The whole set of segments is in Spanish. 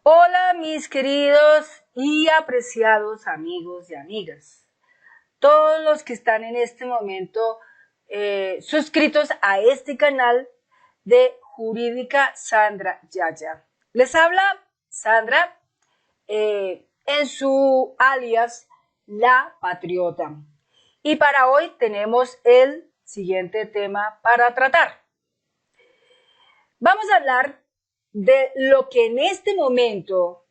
Hola mis queridos y apreciados amigos y amigas, todos los que están en este momento suscritos a este canal de Jurídica Sandra Yaya. Les habla Sandra en su alias La Patriota. Y para hoy tenemos el siguiente tema para tratar. Vamos a hablar de lo que en este momento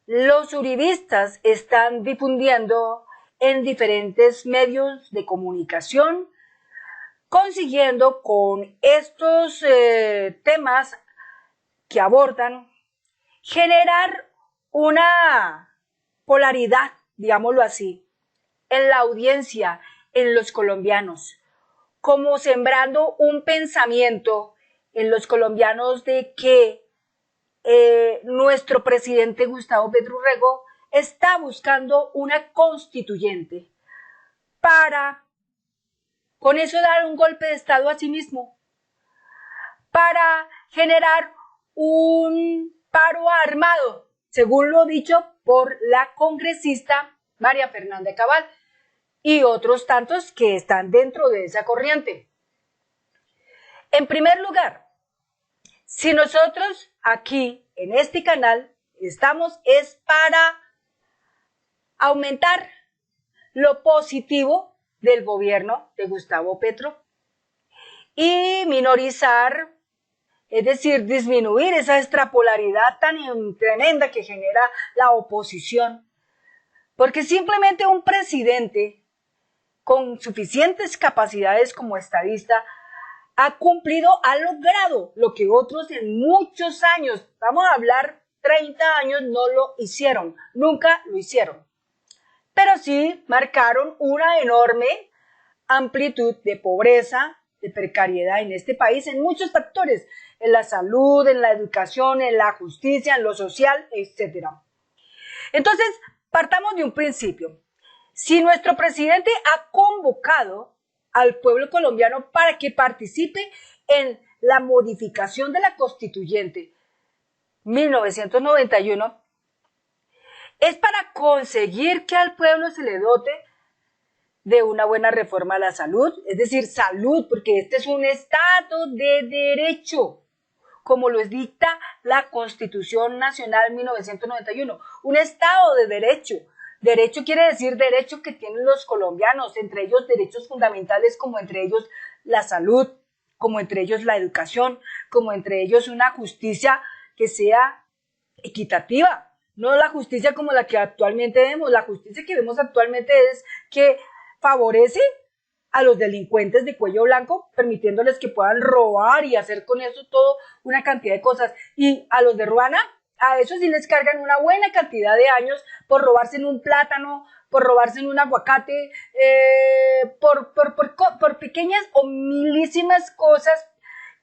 los uribistas están difundiendo en diferentes medios de comunicación, consiguiendo con estos temas que abordan generar una polaridad, digámoslo así, en la audiencia, en los colombianos, como sembrando un pensamiento en los colombianos de que nuestro presidente Gustavo Petro Urrego está buscando una constituyente para con eso dar un golpe de estado a sí mismo, para generar un paro armado, según lo dicho por la congresista María Fernanda Cabal y otros tantos que están dentro de esa corriente. En primer lugar, si nosotros aquí en este canal estamos es para aumentar lo positivo del gobierno de Gustavo Petro y minorizar, es decir, disminuir esa extrapolaridad tan tremenda que genera la oposición. Porque simplemente un presidente con suficientes capacidades como estadista ha cumplido, ha logrado lo que otros en muchos años, vamos a hablar 30 años, no lo hicieron, nunca lo hicieron. Pero sí marcaron una enorme amplitud de pobreza, de precariedad en este país, en muchos factores, en la salud, en la educación, en la justicia, en lo social, etc. Entonces, partamos de un principio. Si nuestro presidente ha convocado al pueblo colombiano para que participe en la modificación de la Constituyente 1991, es para conseguir que al pueblo se le dote de una buena reforma a la salud, es decir, salud, porque este es un Estado de derecho, como lo dicta la Constitución Nacional 1991, un Estado de derecho. Derecho quiere decir derecho que tienen los colombianos, entre ellos derechos fundamentales como entre ellos la salud, como entre ellos la educación, como entre ellos una justicia que sea equitativa. No la justicia como la que actualmente vemos. La justicia que vemos actualmente es que favorece a los delincuentes de cuello blanco, permitiéndoles que puedan robar y hacer con eso todo una cantidad de cosas. Y a los de Ruana, a esos sí les cargan una buena cantidad de años por robarse en un plátano, por robarse en un aguacate, por pequeñas o milísimas cosas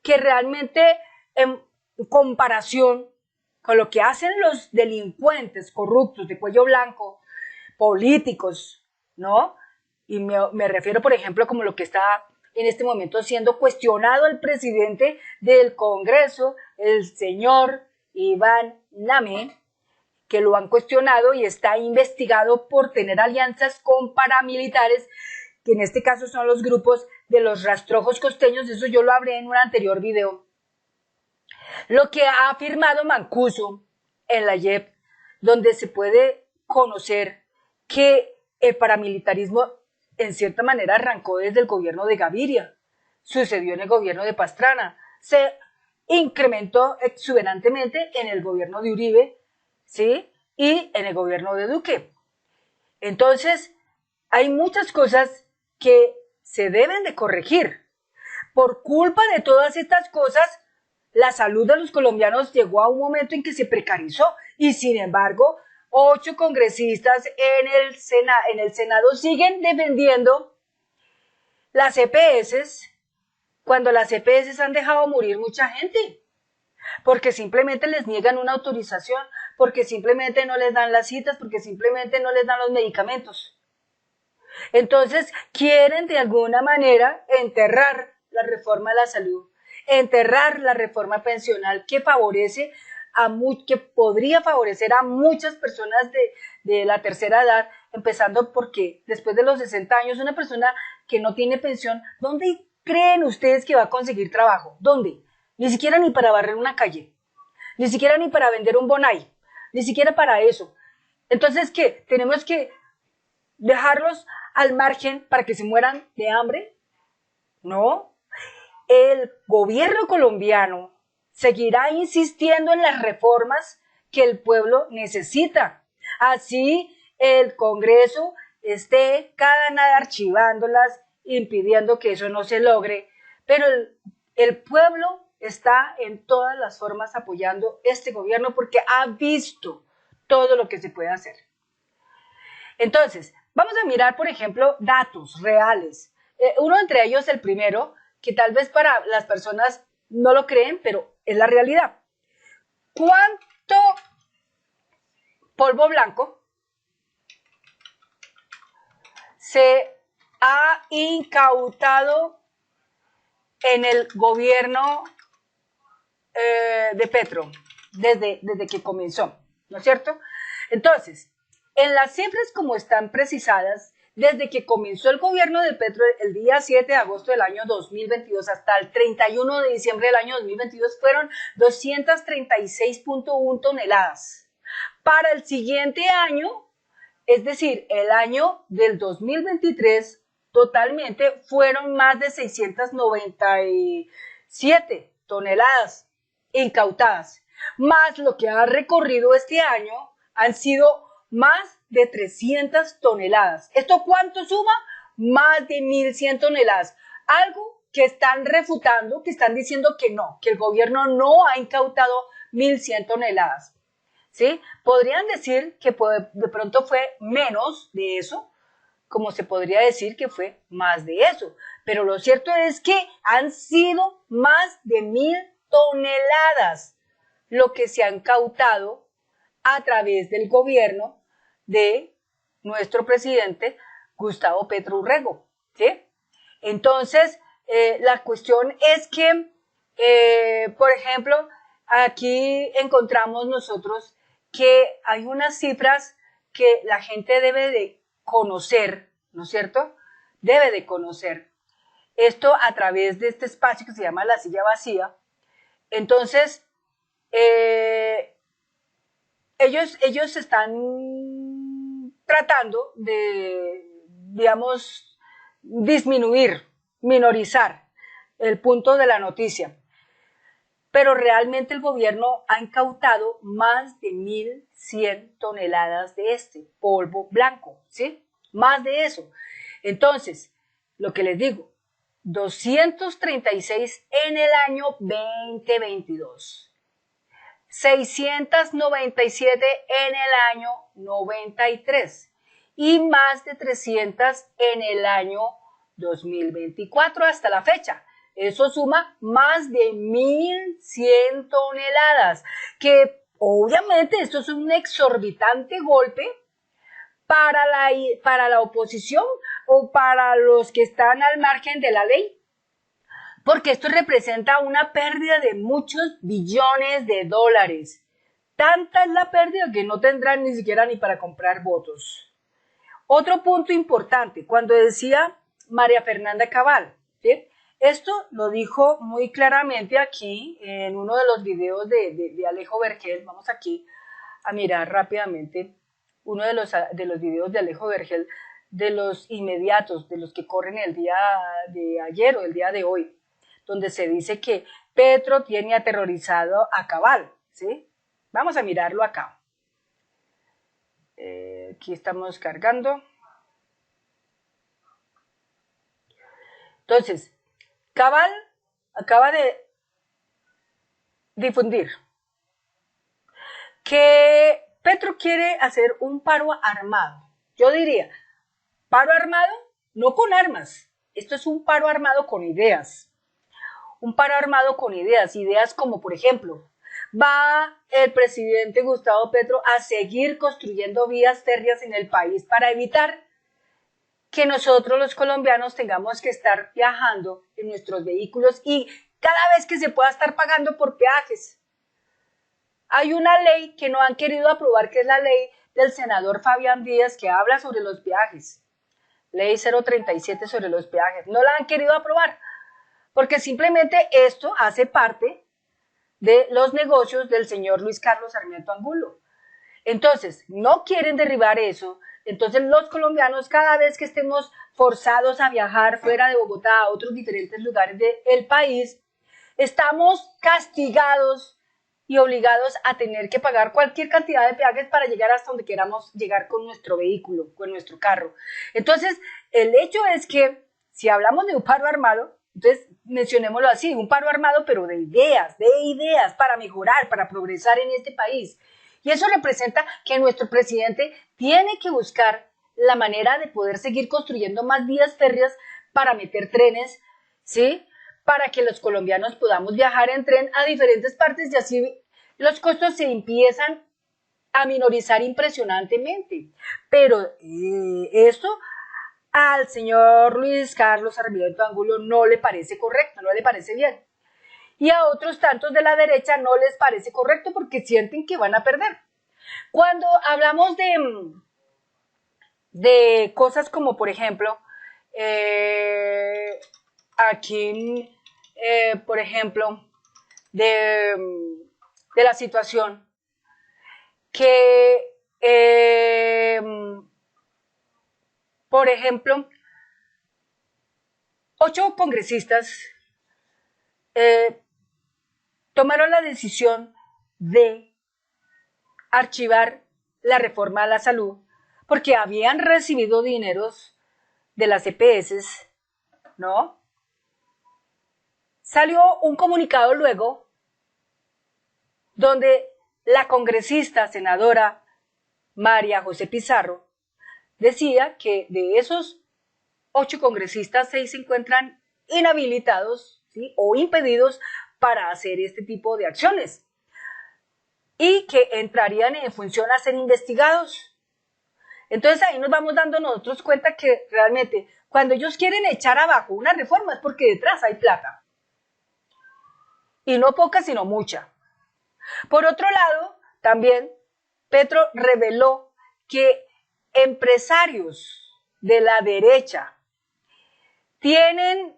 que realmente en comparación con lo que hacen los delincuentes corruptos de cuello blanco, políticos, ¿no? Y me refiero, por ejemplo, como lo que está en este momento siendo cuestionado el presidente del Congreso, el señor Iván Name, que lo han cuestionado y está investigado por tener alianzas con paramilitares, que en este caso son los grupos de los rastrojos costeños, eso yo lo hablé en un anterior video. Lo que ha afirmado Mancuso en la JEP, donde se puede conocer que el paramilitarismo en cierta manera arrancó desde el gobierno de Gaviria, sucedió en el gobierno de Pastrana, se incrementó exuberantemente en el gobierno de Uribe, ¿sí? Y en el gobierno de Duque. Entonces, hay muchas cosas que se deben de corregir. Por culpa de todas estas cosas, la salud de los colombianos llegó a un momento en que se precarizó y sin embargo 8 congresistas en el Senado siguen defendiendo las EPS cuando las EPS han dejado morir mucha gente porque simplemente les niegan una autorización, porque simplemente no les dan las citas, porque simplemente no les dan los medicamentos. Entonces quieren de alguna manera enterrar la reforma a la salud, enterrar la reforma pensional que favorece que podría favorecer a muchas personas de la tercera edad, empezando porque después de los 60 años, una persona que no tiene pensión, ¿dónde creen ustedes que va a conseguir trabajo? ¿Dónde? Ni siquiera ni para barrer una calle, ni siquiera ni para vender un bonai, ni siquiera para eso. Entonces, ¿qué? ¿Tenemos que dejarlos al margen para que se mueran de hambre? No. El gobierno colombiano seguirá insistiendo en las reformas que el pueblo necesita. Así el Congreso esté cada nada archivándolas, impidiendo que eso no se logre, pero el pueblo está en todas las formas apoyando este gobierno porque ha visto todo lo que se puede hacer. Entonces, vamos a mirar, por ejemplo, datos reales. Uno entre ellos, el primero, que tal vez para las personas no lo creen, pero es la realidad. ¿Cuánto polvo blanco se ha incautado en el gobierno de Petro desde que comenzó? ¿No es cierto? Entonces, en las cifras como están precisadas, desde que comenzó el gobierno de Petro el día 7 de agosto del año 2022 hasta el 31 de diciembre del año 2022 fueron 236.1 toneladas. Para el siguiente año, es decir, el año del 2023, totalmente fueron más de 697 toneladas incautadas. Más lo que ha recorrido este año han sido más de 300 toneladas. ¿Esto cuánto suma? Más de 1.100 toneladas. Algo que están refutando, que están diciendo que no, que el gobierno no ha incautado 1.100 toneladas. ¿Sí? Podrían decir que de pronto fue menos de eso, como se podría decir que fue más de eso. Pero lo cierto es que han sido más de 1.000 toneladas lo que se han incautado a través del gobierno de nuestro presidente Gustavo Petro Urrego, ¿sí? Entonces, la cuestión es que, por ejemplo, aquí encontramos nosotros que hay unas cifras que la gente debe de conocer, ¿no es cierto? Debe de conocer. Esto a través de este espacio que se llama La Silla Vacía. Entonces, ellos están tratando de, digamos, minorizar el punto de la noticia. Pero realmente el gobierno ha incautado más de 1.100 toneladas de este polvo blanco, ¿sí? Más de eso. Entonces, lo que les digo, 236 en el año 2022. 697 en el año 93 y más de 300 en el año 2024 hasta la fecha. Eso suma más de 1.100 toneladas, que obviamente esto es un exorbitante golpe para la oposición o para los que están al margen de la ley, porque esto representa una pérdida de muchos billones de dólares. Tanta es la pérdida que no tendrán ni siquiera ni para comprar votos. Otro punto importante, cuando decía María Fernanda Cabal, ¿sí? Esto lo dijo muy claramente aquí en uno de los videos de Alejo Vergel. Vamos aquí a mirar rápidamente uno de los videos de Alejo Vergel, de los inmediatos, de los que corren el día de ayer o el día de hoy, donde se dice que Petro tiene aterrorizado a Cabal, ¿sí? Vamos a mirarlo acá. Aquí estamos cargando. Entonces, Cabal acaba de difundir que Petro quiere hacer un paro armado. Yo diría, paro armado no con armas. Esto es un paro armado con ideas. Un paro armado con ideas. Ideas como, por ejemplo, va el presidente Gustavo Petro a seguir construyendo vías férreas en el país para evitar que nosotros los colombianos tengamos que estar viajando en nuestros vehículos y cada vez que se pueda estar pagando por peajes. Hay una ley que no han querido aprobar, que es la ley del senador Fabián Díaz, que habla sobre los peajes. Ley 037 sobre los peajes. No la han querido aprobar, porque simplemente esto hace parte de los negocios del señor Luis Carlos Sarmiento Angulo. Entonces, no quieren derribar eso. Entonces, los colombianos, cada vez que estemos forzados a viajar fuera de Bogotá a otros diferentes lugares del país, estamos castigados y obligados a tener que pagar cualquier cantidad de peajes para llegar hasta donde queramos llegar con nuestro vehículo, con nuestro carro. Entonces, el hecho es que si hablamos de un paro armado, entonces mencionémoslo así, un paro armado, pero de ideas para mejorar, para progresar en este país. Y eso representa que nuestro presidente tiene que buscar la manera de poder seguir construyendo más vías férreas para meter trenes, ¿sí? Para que los colombianos podamos viajar en tren a diferentes partes y así los costos se empiezan a minorizar impresionantemente. Pero esto al señor Luis Carlos Sarmiento Angulo no le parece correcto, no le parece bien. Y a otros tantos de la derecha no les parece correcto porque sienten que van a perder. Cuando hablamos de cosas como, por ejemplo, aquí, por ejemplo, de la situación que, por ejemplo, 8 congresistas tomaron la decisión de archivar la reforma a la salud porque habían recibido dineros de las EPS, ¿no? Salió un comunicado luego donde la congresista senadora María José Pizarro decía que de esos 8 congresistas, 6 se encuentran inhabilitados, ¿sí? O impedidos para hacer este tipo de acciones y que entrarían en función a ser investigados. Entonces ahí nos vamos dando nosotros cuenta que realmente cuando ellos quieren echar abajo una reforma es porque detrás hay plata. Y no poca, sino mucha. Por otro lado, también Petro reveló que empresarios de la derecha tienen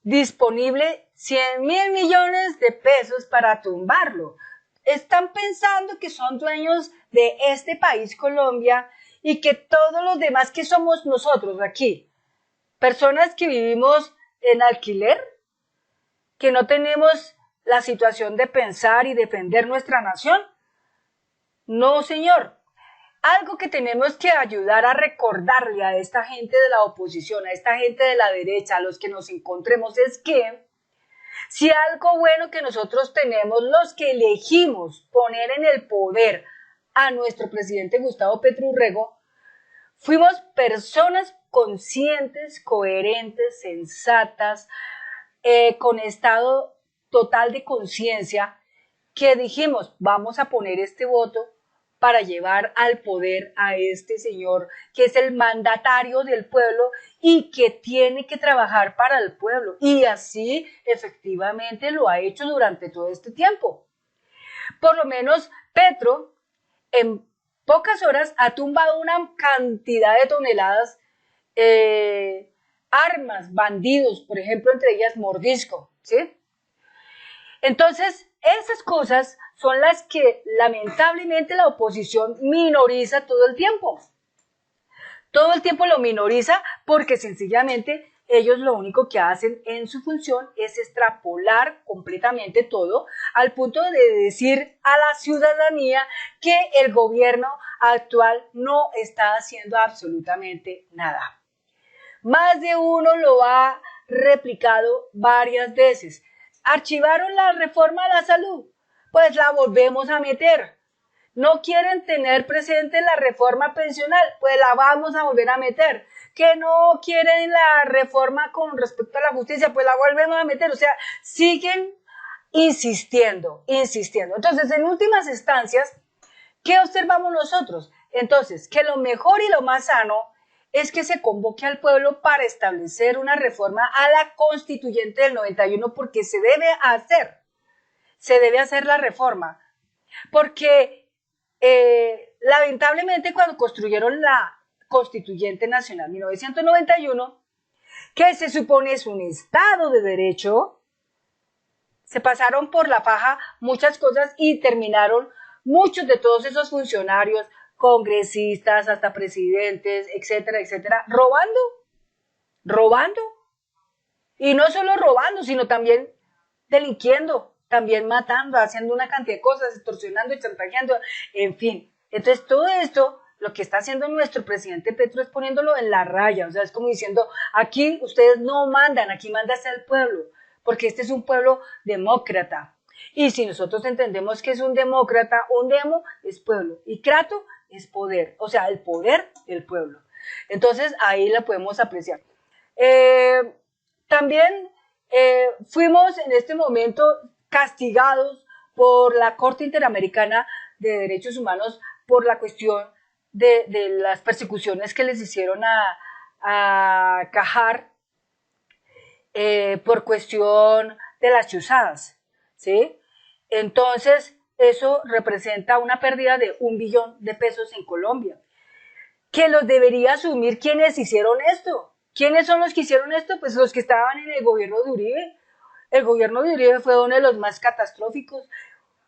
disponible 100.000 millones de pesos para tumbarlo. Están pensando que son dueños de este país, Colombia, y que todos los demás que somos nosotros aquí, personas que vivimos en alquiler, que no tenemos la situación de pensar y defender nuestra nación. No, señor. Algo que tenemos que ayudar a recordarle a esta gente de la oposición, a esta gente de la derecha, a los que nos encontremos, es que si algo bueno que nosotros tenemos, los que elegimos poner en el poder a nuestro presidente Gustavo Petro Urrego, fuimos personas conscientes, coherentes, sensatas, con estado total de conciencia, que dijimos, vamos a poner este voto para llevar al poder a este señor que es el mandatario del pueblo y que tiene que trabajar para el pueblo. Y así efectivamente lo ha hecho durante todo este tiempo. Por lo menos Petro en pocas horas ha tumbado una cantidad de toneladas, armas, bandidos, por ejemplo, entre ellas mordisco, ¿sí? Entonces, esas cosas son las que lamentablemente la oposición minoriza todo el tiempo. Todo el tiempo lo minoriza porque sencillamente ellos lo único que hacen en su función es extrapolar completamente todo al punto de decir a la ciudadanía que el gobierno actual no está haciendo absolutamente nada. Más de uno lo ha replicado varias veces. Archivaron la reforma a la salud, pues la volvemos a meter. No quieren tener presente la reforma pensional, pues la vamos a volver a meter. Que no quieren la reforma con respecto a la justicia, pues la volvemos a meter. O sea, siguen insistiendo. Entonces, en últimas instancias, ¿qué observamos nosotros? Entonces, que lo mejor y lo más sano es que se convoque al pueblo para establecer una reforma a la constituyente del 91 porque se debe hacer la reforma. porque lamentablemente cuando construyeron la Constituyente Nacional 1991, que se supone es un Estado de Derecho, se pasaron por la faja muchas cosas y terminaron muchos de todos esos funcionarios, congresistas, hasta presidentes, etcétera, etcétera, robando. Y no solo robando, sino también delinquiendo, también matando, haciendo una cantidad de cosas, extorsionando y chantajeando, en fin. Entonces todo esto, lo que está haciendo nuestro presidente Petro es poniéndolo en la raya, o sea, es como diciendo, aquí ustedes no mandan, aquí manda el pueblo, porque este es un pueblo demócrata. Y si nosotros entendemos que es un demócrata, un demo es pueblo, y crato es poder, o sea, el poder del pueblo. Entonces ahí la podemos apreciar. También fuimos en este momento castigados por la Corte Interamericana de Derechos Humanos por la cuestión de las persecuciones que les hicieron a Cajar por cuestión de las chuzadas, ¿sí? Entonces, eso representa una pérdida de 1 billón de pesos en Colombia, que los debería asumir quienes hicieron esto. ¿Quiénes son los que hicieron esto? Pues los que estaban en el gobierno de Uribe. El gobierno de Uribe fue uno de los más catastróficos,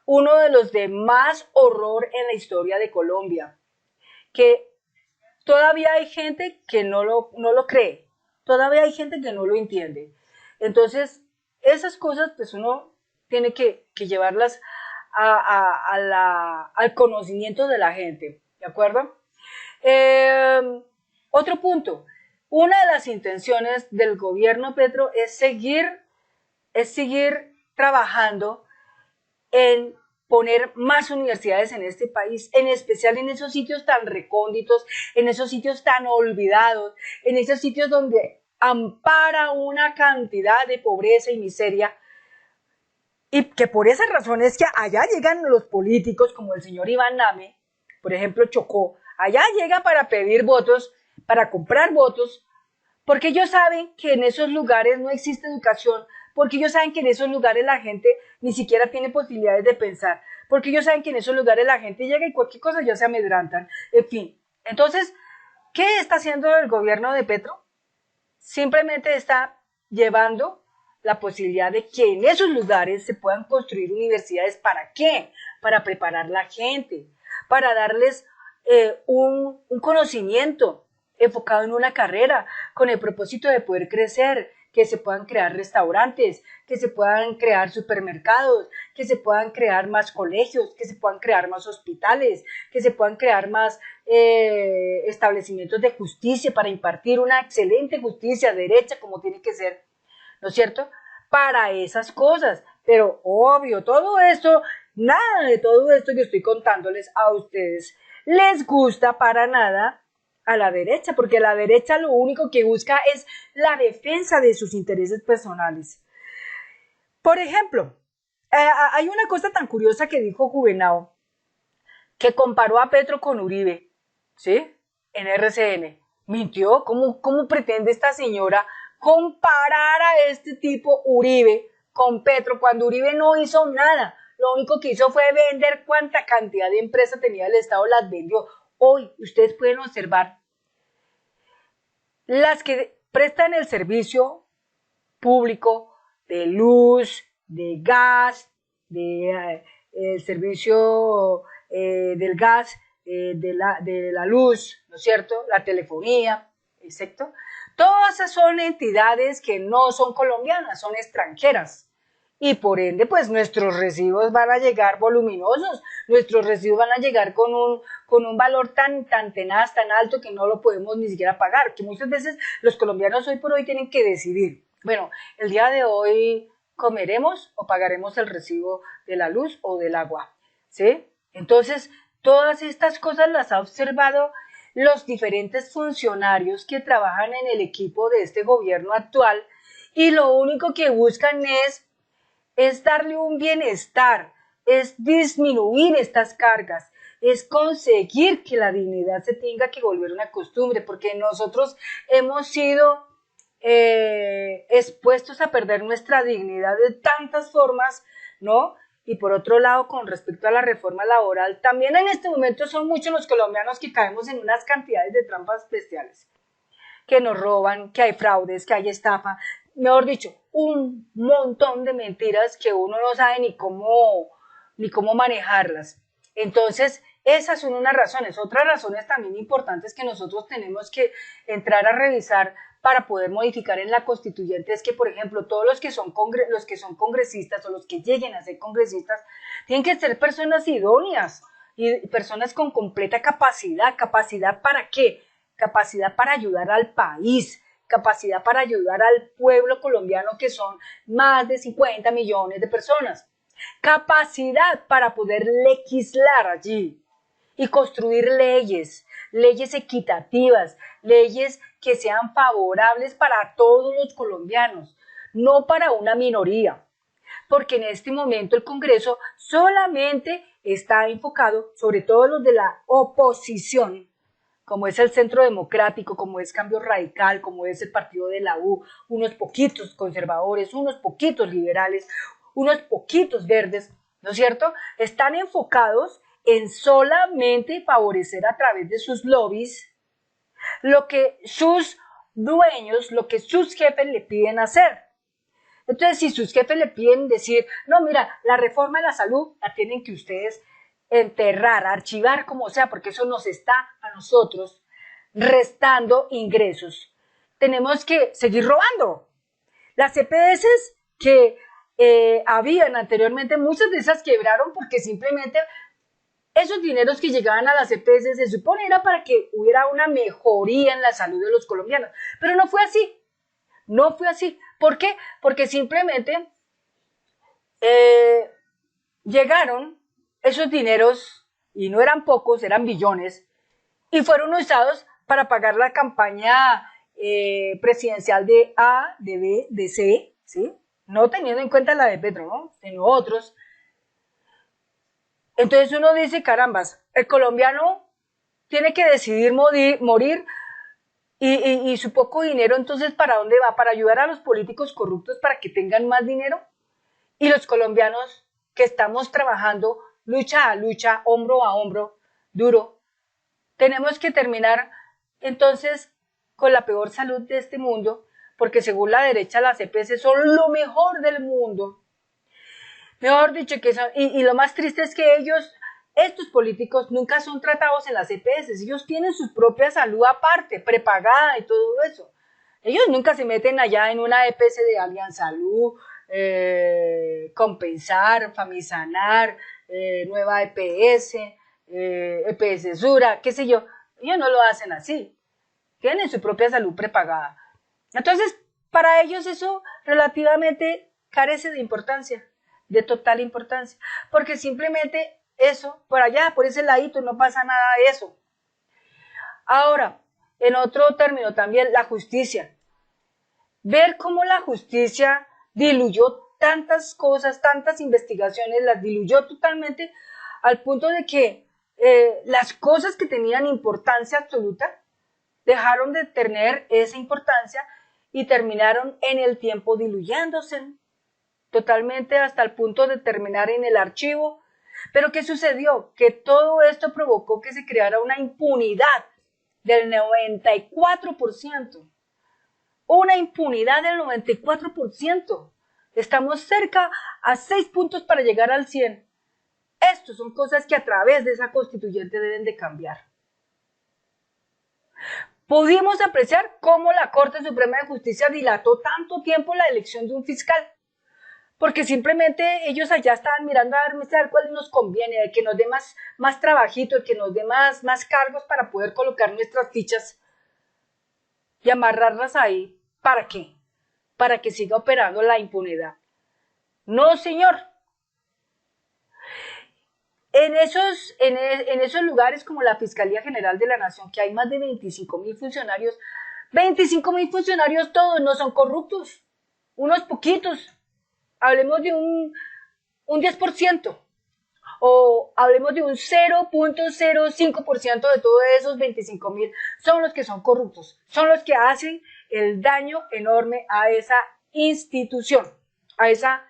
uno de los de más horror en la historia de Colombia, que todavía hay gente que no lo cree, todavía hay gente que no lo entiende. Entonces, esas cosas, pues uno tiene que llevarlas al conocimiento de la gente, ¿de acuerdo? Otro punto, una de las intenciones del gobierno Petro es seguir trabajando en poner más universidades en este país, en especial en esos sitios tan recónditos, en esos sitios tan olvidados, en esos sitios donde ampara una cantidad de pobreza y miseria, y que por esa razón es que allá llegan los políticos como el señor Iván Name, por ejemplo Chocó, allá llega para pedir votos, para comprar votos, porque ellos saben que en esos lugares no existe educación, porque ellos saben que en esos lugares la gente ni siquiera tiene posibilidades de pensar, porque ellos saben que en esos lugares la gente llega y cualquier cosa ya se amedrantan, en fin. Entonces, ¿qué está haciendo el gobierno de Petro? Simplemente está llevando la posibilidad de que en esos lugares se puedan construir universidades. ¿Para qué? Para preparar la gente, para darles un conocimiento enfocado en una carrera, con el propósito de poder crecer, que se puedan crear restaurantes, que se puedan crear supermercados, que se puedan crear más colegios, que se puedan crear más hospitales, que se puedan crear más establecimientos de justicia para impartir una excelente justicia derecha como tiene que ser, ¿no es cierto? Para esas cosas. Pero obvio, todo esto, nada de todo esto que estoy contándoles a ustedes les gusta para nada a la derecha, porque la derecha lo único que busca es la defensa de sus intereses personales. Por ejemplo, hay una cosa tan curiosa que dijo Juvenao, que comparó a Petro con Uribe, ¿sí? En RCN. Mintió. ¿Cómo pretende esta señora comparar a este tipo Uribe con Petro cuando Uribe no hizo nada? Lo único que hizo fue vender cuánta cantidad de empresas tenía el Estado, las vendió. Hoy ustedes pueden observar las que prestan el servicio público de luz, de gas, el servicio del gas, de la luz, ¿no es cierto? La telefonía, ¿exacto? Todas esas son entidades que no son colombianas, son extranjeras. Y por ende, pues nuestros recibos van a llegar voluminosos, nuestros recibos van a llegar con un valor tan tenaz, tan alto que no lo podemos ni siquiera pagar, que muchas veces los colombianos hoy por hoy tienen que decidir, bueno, el día de hoy comeremos o pagaremos el recibo de la luz o del agua, ¿sí? Entonces, todas estas cosas las ha observado los diferentes funcionarios que trabajan en el equipo de este gobierno actual y lo único que buscan es darle un bienestar, es disminuir estas cargas, es conseguir que la dignidad se tenga que volver una costumbre, porque nosotros hemos sido expuestos a perder nuestra dignidad de tantas formas, ¿no? Y por otro lado, con respecto a la reforma laboral, también en este momento son muchos los colombianos que caemos en unas cantidades de trampas bestiales, que nos roban, que hay fraudes, que hay estafa, mejor dicho, un montón de mentiras que uno no sabe ni cómo manejarlas. Entonces, esas son unas razones. Otras razones también importantes que nosotros tenemos que entrar a revisar para poder modificar en la constituyente es que, por ejemplo, todos los que son congresistas o los que lleguen a ser congresistas tienen que ser personas idóneas y personas con completa capacidad. ¿Capacidad para qué? Capacidad para ayudar al país, capacidad para ayudar al pueblo colombiano, que son más de 50 millones de personas. Capacidad para poder legislar allí y construir leyes equitativas, leyes que sean favorables para todos los colombianos, no para una minoría, porque en este momento el Congreso solamente está enfocado, sobre todo los de la oposición, como es el Centro Democrático, como es Cambio Radical, como es el partido de la U, unos poquitos conservadores, unos poquitos liberales, unos poquitos verdes, ¿no es cierto? Están enfocados en solamente favorecer a través de sus lobbies lo que sus dueños, lo que sus jefes le piden hacer. Entonces, si sus jefes le piden decir, no, mira, la reforma de la salud la tienen que ustedes enterrar, archivar, como sea, porque eso nos está a nosotros restando ingresos. Tenemos que seguir robando. Las EPS que habían anteriormente, muchas de esas quebraron porque simplemente esos dineros que llegaban a las EPS se supone era para que hubiera una mejoría en la salud de los colombianos, pero no fue así. No fue así. ¿Por qué? Porque simplemente llegaron esos dineros, y no eran pocos, eran billones, y fueron usados para pagar la campaña presidencial de A, de B, de C, ¿sí? No teniendo en cuenta la de Petro, ¿no? Sino otros. Entonces uno dice, carambas, el colombiano tiene que decidir morir y su poco dinero, entonces, ¿para dónde va? ¿Para ayudar a los políticos corruptos para que tengan más dinero? Y los colombianos que estamos trabajando lucha a lucha, hombro a hombro, duro, tenemos que terminar entonces con la peor salud de este mundo, porque según la derecha las EPS son lo mejor del mundo. Mejor dicho, que son, y lo más triste es que estos políticos nunca son tratados en las EPS, ellos tienen su propia salud aparte, prepagada y todo eso. Ellos nunca se meten allá en una EPS de Alianza Salud, Compensar, Famisanar, Nueva EPS, EPS Sura, qué sé yo. Ellos no lo hacen así, tienen su propia salud prepagada. Entonces, para ellos eso relativamente carece de importancia, de total importancia, porque simplemente eso, por allá, por ese ladito, no pasa nada de eso. Ahora, en otro término también, la justicia. Ver cómo la justicia diluyó tantas cosas, tantas investigaciones, las diluyó totalmente al punto de que las cosas que tenían importancia absoluta dejaron de tener esa importancia y terminaron en el tiempo diluyéndose totalmente hasta el punto de terminar en el archivo. Pero ¿qué sucedió? Que todo esto provocó que se creara una impunidad del 94%. Una impunidad del 94%. Estamos cerca a 6 puntos para llegar al 100. Estas son cosas que a través de esa constituyente deben de cambiar. Pudimos apreciar cómo la Corte Suprema de Justicia dilató tanto tiempo la elección de un fiscal, porque simplemente ellos allá estaban mirando a ver cuál nos conviene, el que nos dé más trabajito, el que nos dé más cargos para poder colocar nuestras fichas y amarrarlas ahí. ¿Para qué? Para que siga operando la impunidad. No, señor. En esos lugares como la Fiscalía General de la Nación, que hay más de 25.000 funcionarios, 25.000 funcionarios todos no son corruptos, unos poquitos. Hablemos de un 10%, o hablemos de un 0.05% de todos esos 25.000 son los que son corruptos, son los que hacen el daño enorme a esa institución, a esa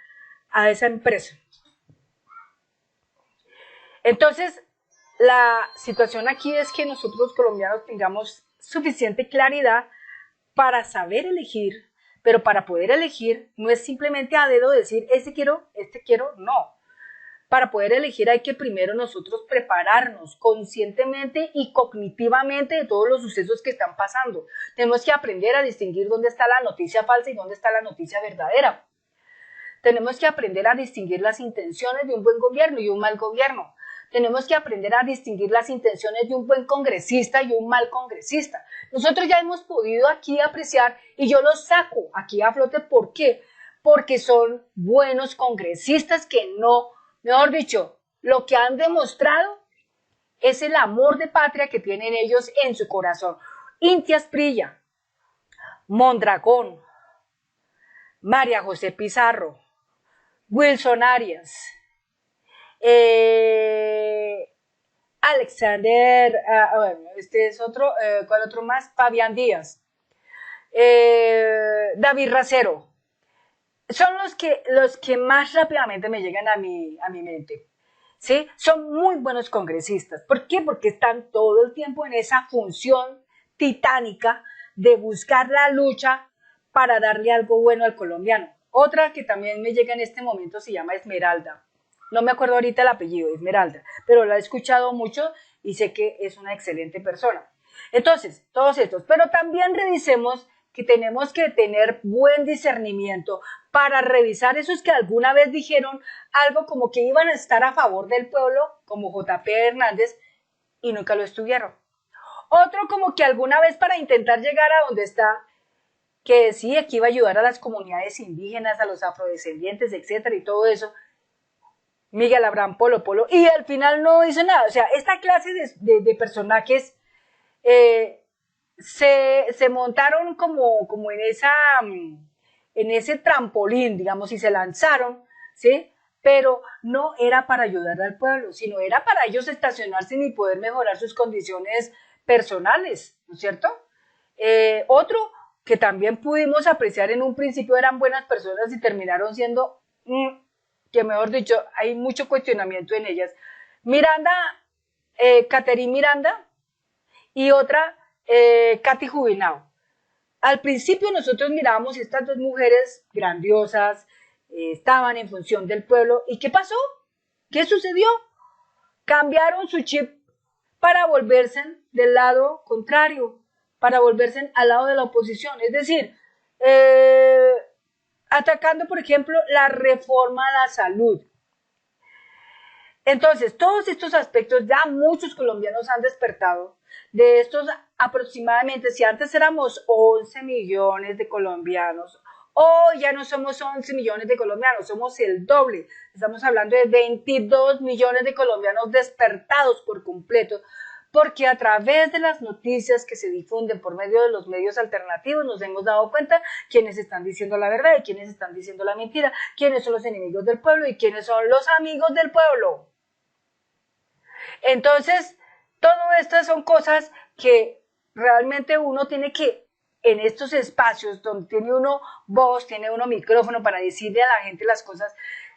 empresa. Entonces, la situación aquí es que nosotros los colombianos tengamos suficiente claridad para saber elegir, pero para poder elegir no es simplemente a dedo decir este quiero, no. Para poder elegir hay que primero nosotros prepararnos conscientemente y cognitivamente de todos los sucesos que están pasando. Tenemos que aprender a distinguir dónde está la noticia falsa y dónde está la noticia verdadera. Tenemos que aprender a distinguir las intenciones de un buen gobierno y un mal gobierno. Tenemos que aprender a distinguir las intenciones de un buen congresista y un mal congresista. Nosotros ya hemos podido aquí apreciar, y yo los saco aquí a flote, ¿por qué? Porque son buenos congresistas que no, mejor dicho, lo que han demostrado es el amor de patria que tienen ellos en su corazón. Inti Asprilla, Mondragón, María José Pizarro, Wilson Arias, Alexander, bueno, este es otro, ¿cuál otro más? Fabián Díaz, David Racero. Son los que más rápidamente me llegan a mi mente. ¿Sí? Son muy buenos congresistas. ¿Por qué? Porque están todo el tiempo en esa función titánica de buscar la lucha para darle algo bueno al colombiano. Otra que también me llega en este momento se llama Esmeralda. No me acuerdo ahorita el apellido, Esmeralda, pero la he escuchado mucho y sé que es una excelente persona. Entonces, todos estos, pero también revisemos que tenemos que tener buen discernimiento para revisar esos que alguna vez dijeron algo como que iban a estar a favor del pueblo, como JP Hernández, y nunca lo estuvieron. Otro como que alguna vez para intentar llegar a donde está, que decía que iba a ayudar a las comunidades indígenas, a los afrodescendientes, etcétera, y todo eso, Miguel Abraham Polo Polo, y al final no hizo nada. O sea, esta clase de personajes se montaron como en ese trampolín, digamos, y se lanzaron, ¿sí? Pero no era para ayudar al pueblo, sino era para ellos estacionarse y poder mejorar sus condiciones personales, ¿no es cierto? Otro que también pudimos apreciar en un principio eran buenas personas y terminaron siendo que mejor dicho, hay mucho cuestionamiento en ellas. Miranda, Caterine Miranda y otra, Katy Jubinao. Al principio nosotros mirábamos estas dos mujeres grandiosas, estaban en función del pueblo. ¿Y qué pasó? ¿Qué sucedió? Cambiaron su chip para volverse del lado contrario, para volverse al lado de la oposición. Es decir, atacando, por ejemplo, la reforma a la salud. Entonces, todos estos aspectos ya muchos colombianos han despertado. De estos aproximadamente, si antes éramos 11 millones de colombianos, hoy ya no somos 11 millones de colombianos, somos el doble. Estamos hablando de 22 millones de colombianos despertados por completo, porque a través de las noticias que se difunden por medio de los medios alternativos nos hemos dado cuenta quiénes están diciendo la verdad y quiénes están diciendo la mentira, quiénes son los enemigos del pueblo y quiénes son los amigos del pueblo. Entonces, todo estas son cosas que realmente uno tiene que, en estos espacios donde tiene uno voz, tiene uno micrófono para decirle a la gente las cosas,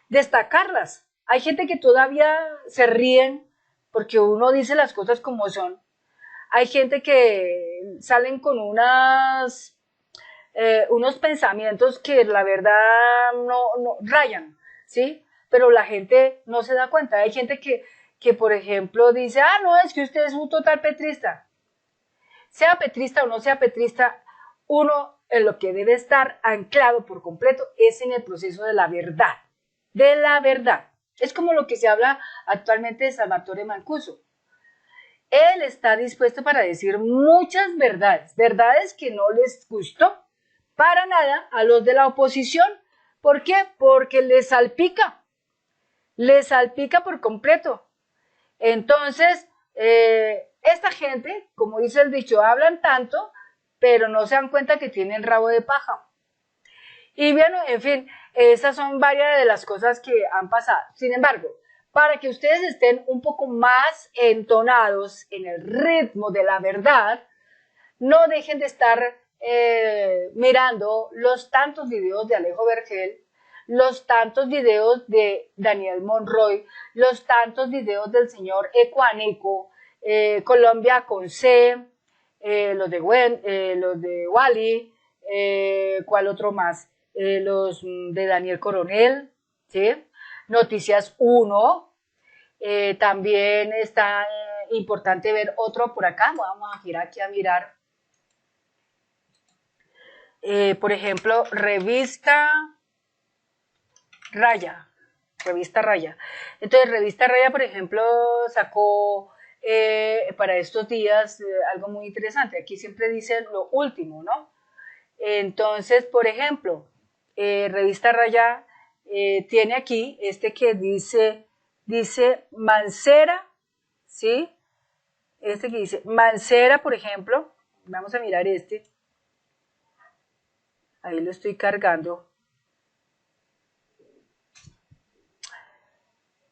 destacarlas. Hay gente que todavía se ríen porque uno dice las cosas como son. Hay gente que salen con unos pensamientos que la verdad no rayan, ¿sí? Pero la gente no se da cuenta. Hay gente que por ejemplo, dice, no, es que usted es un total petrista. Sea petrista o no sea petrista, uno en lo que debe estar anclado por completo es en el proceso de la verdad. De la verdad. Es como lo que se habla actualmente de Salvatore Mancuso. Él está dispuesto para decir muchas verdades, verdades que no les gustó para nada a los de la oposición. ¿Por qué? Porque les salpica por completo. Entonces, esta gente, como dice el dicho, hablan tanto, pero no se dan cuenta que tienen rabo de paja. Y bueno, en fin, esas son varias de las cosas que han pasado. Sin embargo, para que ustedes estén un poco más entonados en el ritmo de la verdad, no dejen de estar mirando los tantos videos de Alejo Vergel, los tantos videos de Daniel Monroy, los tantos videos del señor Ecuaneco, Colombia con C, los de Wally, ¿cuál otro más? Los de Daniel Coronel, ¿sí? Noticias 1, también está importante ver otro por acá, vamos a girar aquí a mirar. Por ejemplo, Raya, Revista Raya. Entonces, Revista Raya, por ejemplo, sacó para estos días algo muy interesante. Aquí siempre dice lo último, ¿no? Entonces, por ejemplo, Revista Raya tiene aquí este que dice Mancera, ¿sí? Este que dice Mancera, por ejemplo, vamos a mirar este. Ahí lo estoy cargando.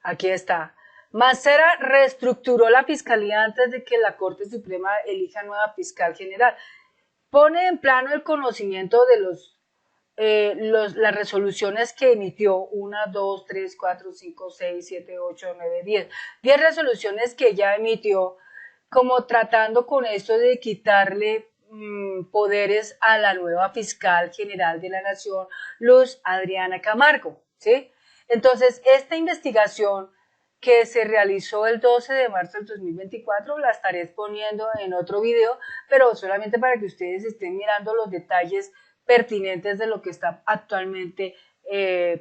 Aquí está. Mancera reestructuró la fiscalía antes de que la Corte Suprema elija nueva fiscal general. Pone en plano el conocimiento de las resoluciones que emitió, 1, 2, 3, 4, 5, 6, 7, 8, 9, 10. 10 resoluciones que ya emitió, como tratando con esto de quitarle poderes a la nueva fiscal general de la Nación, Luz Adriana Camargo, ¿sí? Entonces, esta investigación que se realizó el 12 de marzo del 2024, la estaré exponiendo en otro video, pero solamente para que ustedes estén mirando los detalles pertinentes de lo que está actualmente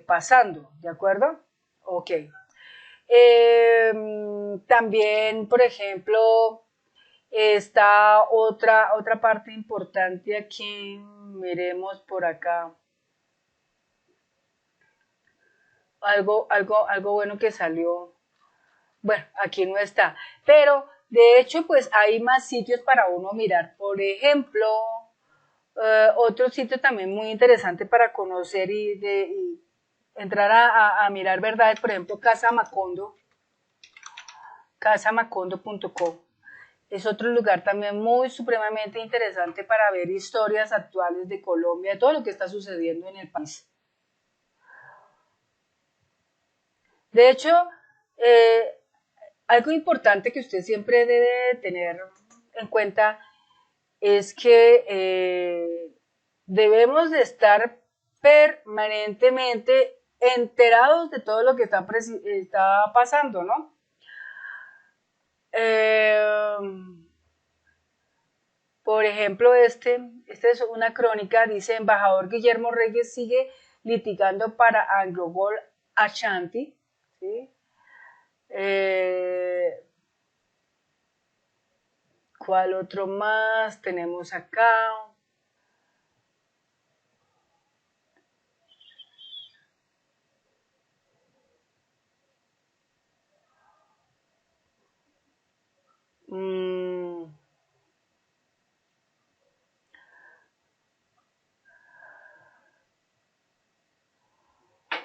pasando, ¿de acuerdo? Ok. También, por ejemplo, está otra parte importante aquí, miremos por acá. Algo bueno que salió. Bueno, aquí no está, pero de hecho pues hay más sitios para uno mirar. Por ejemplo, otro sitio también muy interesante para conocer y entrar a mirar verdades, por ejemplo, casamacondo.com. Es otro lugar también muy supremamente interesante para ver historias actuales de Colombia, de todo lo que está sucediendo en el país. De hecho, eh, algo importante que usted siempre debe tener en cuenta es que debemos de estar permanentemente enterados de todo lo que está pasando, ¿no? Por ejemplo, esta es una crónica, dice, embajador Guillermo Reyes sigue litigando para Anglo Gold Ashanti, ¿sí? ¿Cuál otro más tenemos acá?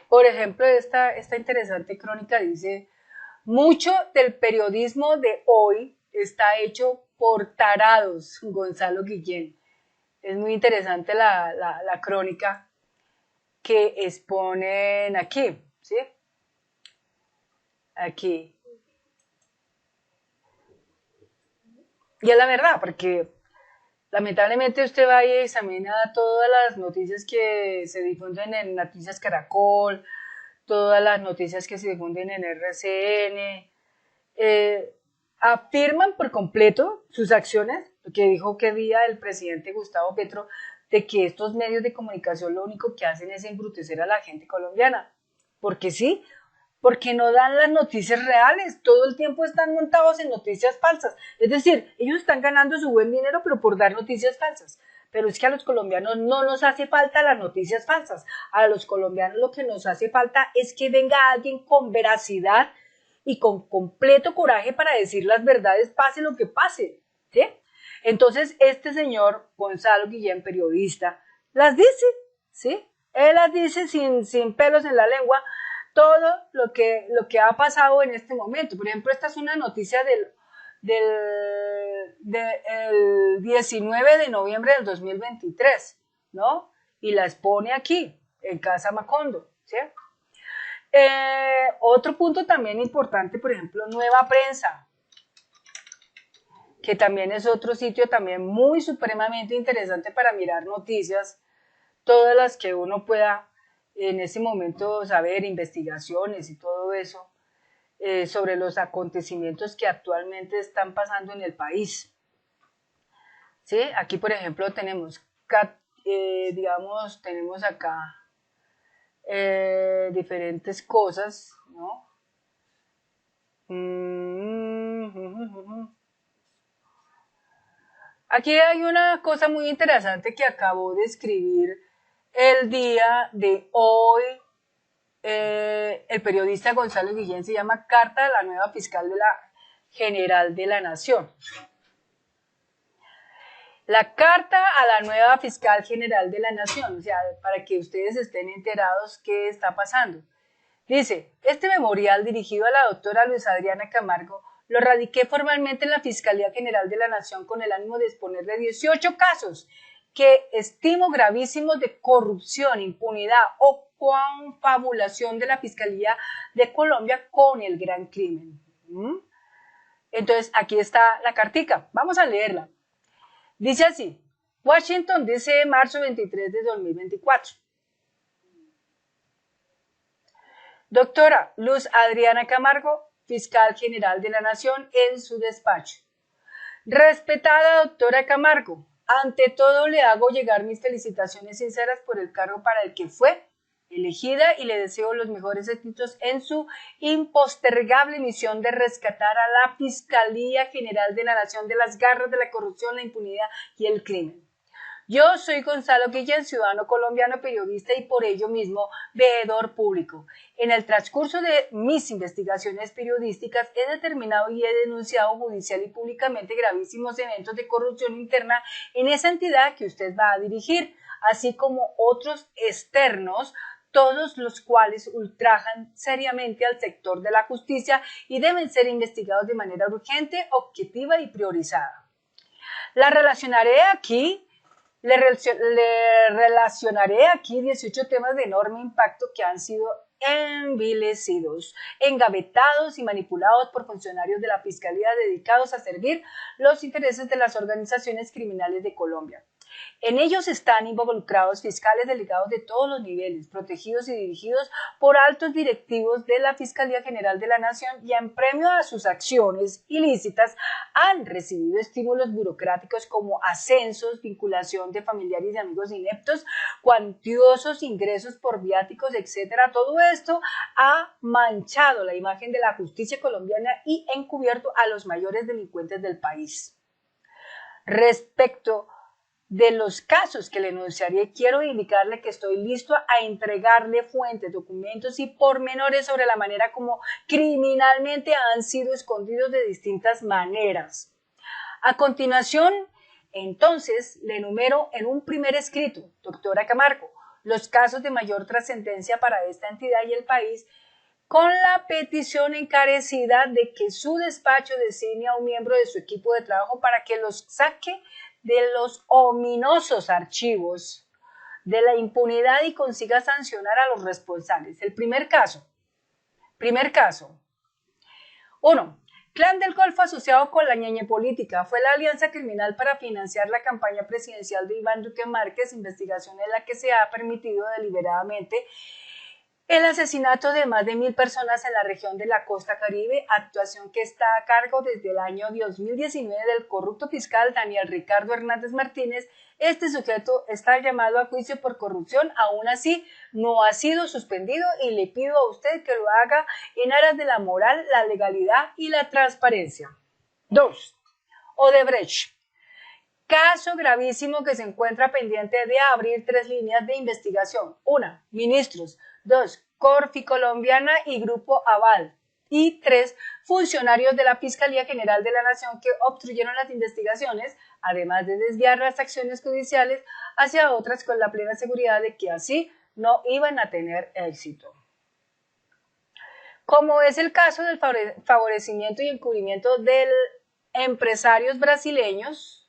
Por ejemplo, esta interesante crónica dice, mucho del periodismo de hoy está hecho por tarados, Gonzalo Guillén. Es muy interesante la crónica que exponen aquí, ¿sí? Aquí. Y es la verdad, porque lamentablemente usted va y examina todas las noticias que se difunden en Noticias Caracol, todas las noticias que se difunden en RCN, afirman por completo sus acciones, lo que dijo que día el presidente Gustavo Petro, de que estos medios de comunicación lo único que hacen es embrutecer a la gente colombiana. Porque sí, porque no dan las noticias reales, todo el tiempo están montados en noticias falsas. Es decir, ellos están ganando su buen dinero, pero por dar noticias falsas. Pero es que a los colombianos no nos hace falta las noticias falsas. A los colombianos lo que nos hace falta es que venga alguien con veracidad y con completo coraje para decir las verdades, pase lo que pase, ¿sí? Entonces, este señor Gonzalo Guillén, periodista, las dice, ¿sí? Él las dice sin pelos en la lengua, todo lo que ha pasado en este momento. Por ejemplo, esta es una noticia del 19 de noviembre del 2023, ¿no? Y la expone aquí, en Casa Macondo, ¿sí? Otro punto también importante, por ejemplo, Nueva Prensa, que también es otro sitio también muy supremamente interesante para mirar noticias, todas las que uno pueda en ese momento saber, investigaciones y todo eso, sobre los acontecimientos que actualmente están pasando en el país. ¿Sí? Aquí, por ejemplo, tenemos, digamos, tenemos acá diferentes cosas, ¿no? Aquí hay una cosa muy interesante que acabo de escribir el día de hoy. El periodista Gonzalo Guillén, se llama Carta de la nueva fiscal general de la Nación. La carta a la nueva fiscal general de la Nación, o sea, para que ustedes estén enterados qué está pasando. Dice, este memorial dirigido a la doctora Luz Adriana Camargo lo radiqué formalmente en la Fiscalía General de la Nación con el ánimo de exponer de 18 casos que estimo gravísimos de corrupción, impunidad o confabulación de la Fiscalía de Colombia con el gran crimen. Entonces, aquí está la cartica. Vamos a leerla. Dice así, Washington, D.C., marzo 23 de 2024. Doctora Luz Adriana Camargo, Fiscal General de la Nación, en su despacho. Respetada doctora Camargo, ante todo le hago llegar mis felicitaciones sinceras por el cargo para el que fue elegida y le deseo los mejores éxitos en su impostergable misión de rescatar a la Fiscalía General de la Nación de las garras de la corrupción, la impunidad y el crimen. Yo soy Gonzalo Guillén, ciudadano colombiano, periodista y por ello mismo veedor público. En el transcurso de mis investigaciones periodísticas he determinado y he denunciado judicial y públicamente gravísimos eventos de corrupción interna en esa entidad que usted va a dirigir, así como otros externos, todos los cuales ultrajan seriamente al sector de la justicia y deben ser investigados de manera urgente, objetiva y priorizada. Le relacionaré aquí 18 temas de enorme impacto que han sido envilecidos, engavetados y manipulados por funcionarios de la Fiscalía dedicados a servir los intereses de las organizaciones criminales de Colombia. En ellos están involucrados fiscales delegados de todos los niveles, protegidos y dirigidos por altos directivos de la Fiscalía General de la Nación y en premio a sus acciones ilícitas han recibido estímulos burocráticos como ascensos, vinculación de familiares y amigos ineptos, cuantiosos ingresos por viáticos, etc. Todo esto ha manchado la imagen de la justicia colombiana y encubierto a los mayores delincuentes del país. Respecto de los casos que le enunciaré, quiero indicarle que estoy listo a entregarle fuentes, documentos y pormenores sobre la manera como criminalmente han sido escondidos de distintas maneras. A continuación, entonces, le enumero en un primer escrito, doctora Camargo, los casos de mayor trascendencia para esta entidad y el país, con la petición encarecida de que su despacho designe a un miembro de su equipo de trabajo para que los saque de los ominosos archivos de la impunidad y consiga sancionar a los responsables. El primer caso. 1. Clan del Golfo asociado con la ñeñe política. Fue la alianza criminal para financiar la campaña presidencial de Iván Duque Márquez, investigación en la que se ha permitido deliberadamente el asesinato de más de 1.000 personas en la región de la costa Caribe, actuación que está a cargo desde el año 2019 del corrupto fiscal Daniel Ricardo Hernández Martínez. Este sujeto está llamado a juicio por corrupción, aún así no ha sido suspendido y le pido a usted que lo haga en aras de la moral, la legalidad y la transparencia. 2. Odebrecht. Caso gravísimo que se encuentra pendiente de abrir 3 líneas de investigación. 1. Ministros. 2. Corfi Colombiana y Grupo Aval. Y 3. Funcionarios de la Fiscalía General de la Nación que obstruyeron las investigaciones, además de desviar las acciones judiciales hacia otras con la plena seguridad de que así no iban a tener éxito. Como es el caso del favorecimiento y encubrimiento de empresarios brasileños,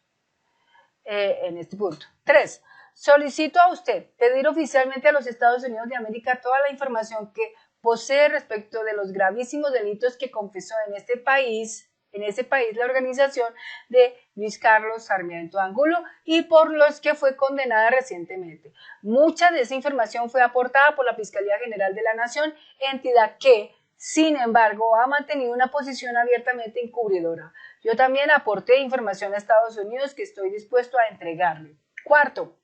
en este punto. 3. Solicito a usted pedir oficialmente a los Estados Unidos de América toda la información que posee respecto de los gravísimos delitos que confesó en ese país la organización de Luis Carlos Sarmiento Angulo y por los que fue condenada recientemente. Mucha de esa información fue aportada por la Fiscalía General de la Nación, entidad que, sin embargo, ha mantenido una posición abiertamente encubridora. Yo también aporté información a Estados Unidos que estoy dispuesto a entregarle. Cuarto,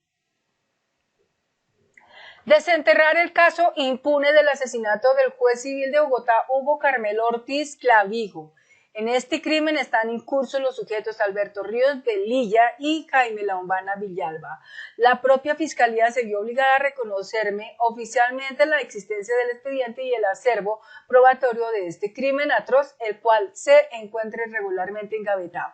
desenterrar el caso impune del asesinato del juez civil de Bogotá, Hugo Carmelo Ortiz Clavijo. En este crimen están incursos los sujetos Alberto Ríos Velilla y Jaime Laumbana Villalba. La propia Fiscalía se vio obligada a reconocerme oficialmente la existencia del expediente y el acervo probatorio de este crimen atroz, el cual se encuentra irregularmente engavetado.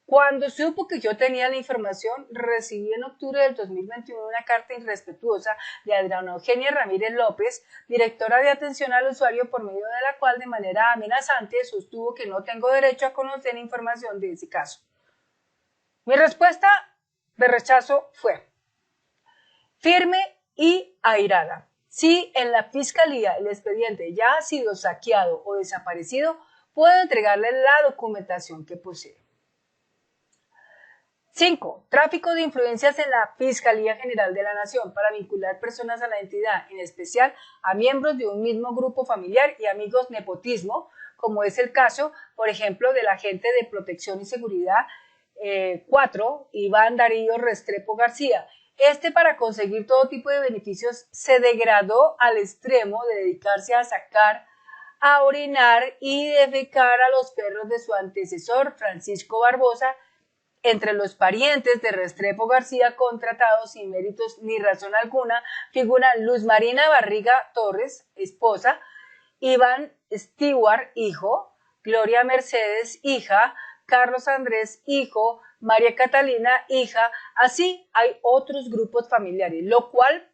Cuando supo que yo tenía la información, recibí en octubre del 2021 una carta irrespetuosa de Adriana Eugenia Ramírez López, directora de atención al usuario, por medio de la cual de manera amenazante sostuvo que no tengo derecho a conocer información de ese caso. Mi respuesta de rechazo fue firme y airada. Si en la Fiscalía el expediente ya ha sido saqueado o desaparecido, puedo entregarle la documentación que posee. 5. Tráfico de influencias en la Fiscalía General de la Nación para vincular personas a la entidad, en especial a miembros de un mismo grupo familiar y amigos nepotismo, como es el caso, por ejemplo, del agente de Protección y Seguridad 4, Iván Darío Restrepo García. Para conseguir todo tipo de beneficios, se degradó al extremo de dedicarse a sacar, a orinar y defecar a los perros de su antecesor, Francisco Barbosa. Entre los parientes de Restrepo García contratados sin méritos ni razón alguna figuran Luz Marina Barriga Torres, esposa, Iván Stewart, hijo, Gloria Mercedes, hija, Carlos Andrés, hijo, María Catalina, hija. Así hay otros grupos familiares, lo cual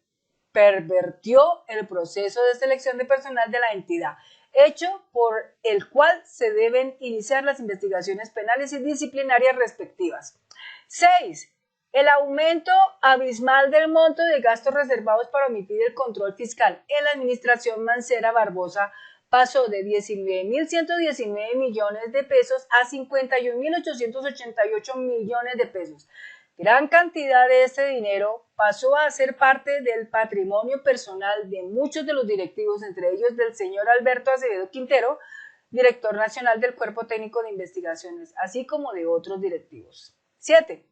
pervertió el proceso de selección de personal de la entidad, hecho por el cual se deben iniciar las investigaciones penales y disciplinarias respectivas. 6. El aumento abismal del monto de gastos reservados para omitir el control fiscal en la administración Mancera Barbosa pasó de 19.119 millones de pesos a 51.888 millones de pesos. Gran cantidad de este dinero pasó a ser parte del patrimonio personal de muchos de los directivos, entre ellos del señor Alberto Acevedo Quintero, director nacional del Cuerpo Técnico de Investigaciones, así como de otros directivos. 7.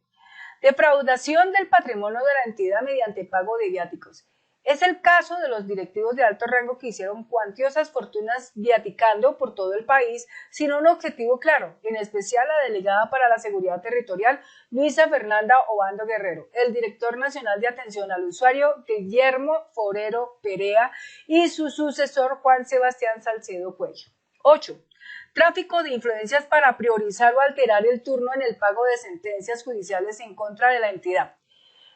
Defraudación del patrimonio de la entidad mediante pago de viáticos. Es el caso de los directivos de alto rango que hicieron cuantiosas fortunas viaticando por todo el país sin un objetivo claro, en especial la delegada para la Seguridad Territorial, Luisa Fernanda Obando Guerrero, el director nacional de atención al usuario, Guillermo Forero Perea, y su sucesor, Juan Sebastián Salcedo Cuello. 8. Tráfico de influencias para priorizar o alterar el turno en el pago de sentencias judiciales en contra de la entidad.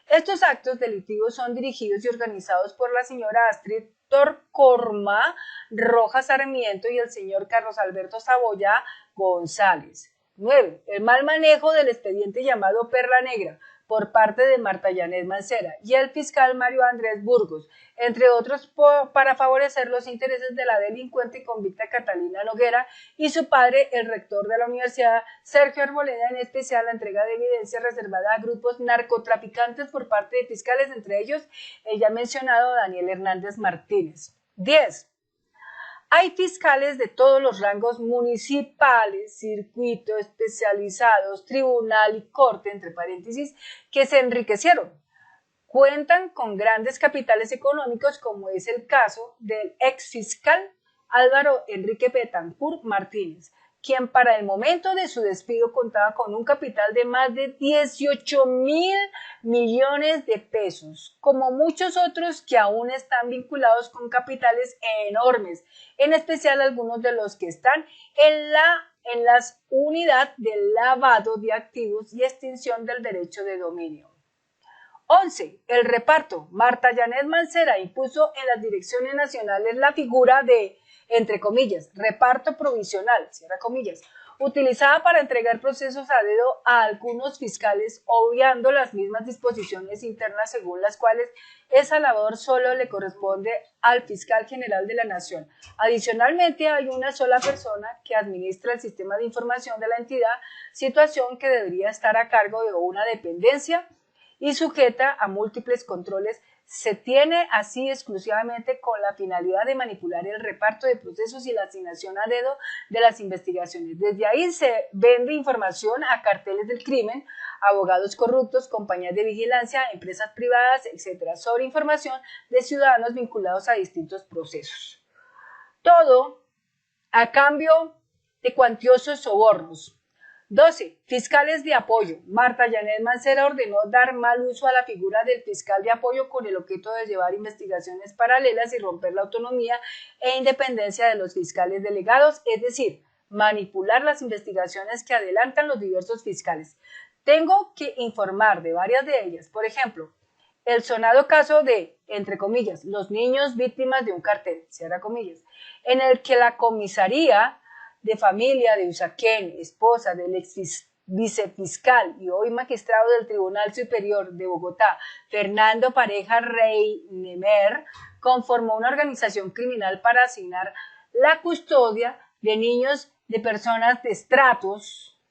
Estos actos delictivos son dirigidos y organizados por la señora Astrid Torcorma Rojas Sarmiento y el señor Carlos Alberto Saboya González. 9. El mal manejo del expediente llamado Perla Negra por parte de Marta Yanet Mancera y el fiscal Mario Andrés Burgos, entre otros, para favorecer los intereses de la delincuente y convicta Catalina Noguera y su padre, el rector de la universidad, Sergio Arboleda, en especial la entrega de evidencia reservada a grupos narcotraficantes por parte de fiscales, entre ellos el ya mencionado Daniel Hernández Martínez. 10. Hay fiscales de todos los rangos municipales, circuito, especializados, tribunal y corte, entre paréntesis, que se enriquecieron. Cuentan con grandes capitales económicos, como es el caso del exfiscal Álvaro Enrique Betancourt Martínez, quien para el momento de su despido contaba con un capital de más de 18.000 millones de pesos, como muchos otros que aún están vinculados con capitales enormes, en especial algunos de los que están en las unidades de lavado de activos y extinción del derecho de dominio. 11. El reparto. Marta Yanet Mancera impuso en las direcciones nacionales la figura de, entre comillas, reparto provisional, cierra comillas, utilizada para entregar procesos a dedo a algunos fiscales, obviando las mismas disposiciones internas según las cuales esa labor solo le corresponde al fiscal general de la Nación. Adicionalmente, hay una sola persona que administra el sistema de información de la entidad, situación que debería estar a cargo de una dependencia y sujeta a múltiples controles. Se tiene así exclusivamente con la finalidad de manipular el reparto de procesos y la asignación a dedo de las investigaciones. Desde ahí se vende información a carteles del crimen, abogados corruptos, compañías de vigilancia, empresas privadas, etcétera, sobre información de ciudadanos vinculados a distintos procesos. Todo a cambio de cuantiosos sobornos. 12. Fiscales de apoyo. Marta Yanet Mancera ordenó dar mal uso a la figura del fiscal de apoyo con el objeto de llevar investigaciones paralelas y romper la autonomía e independencia de los fiscales delegados, es decir, manipular las investigaciones que adelantan los diversos fiscales. Tengo que informar de varias de ellas. Por ejemplo, el sonado caso de, entre comillas, los niños víctimas de un cartel, cierra comillas, en el que la comisaría de familia de Usaquén, esposa del ex vicefiscal y hoy magistrado del Tribunal Superior de Bogotá, Fernando Pareja Reynemer, conformó una organización criminal para asignar la custodia de niños de personas de estratos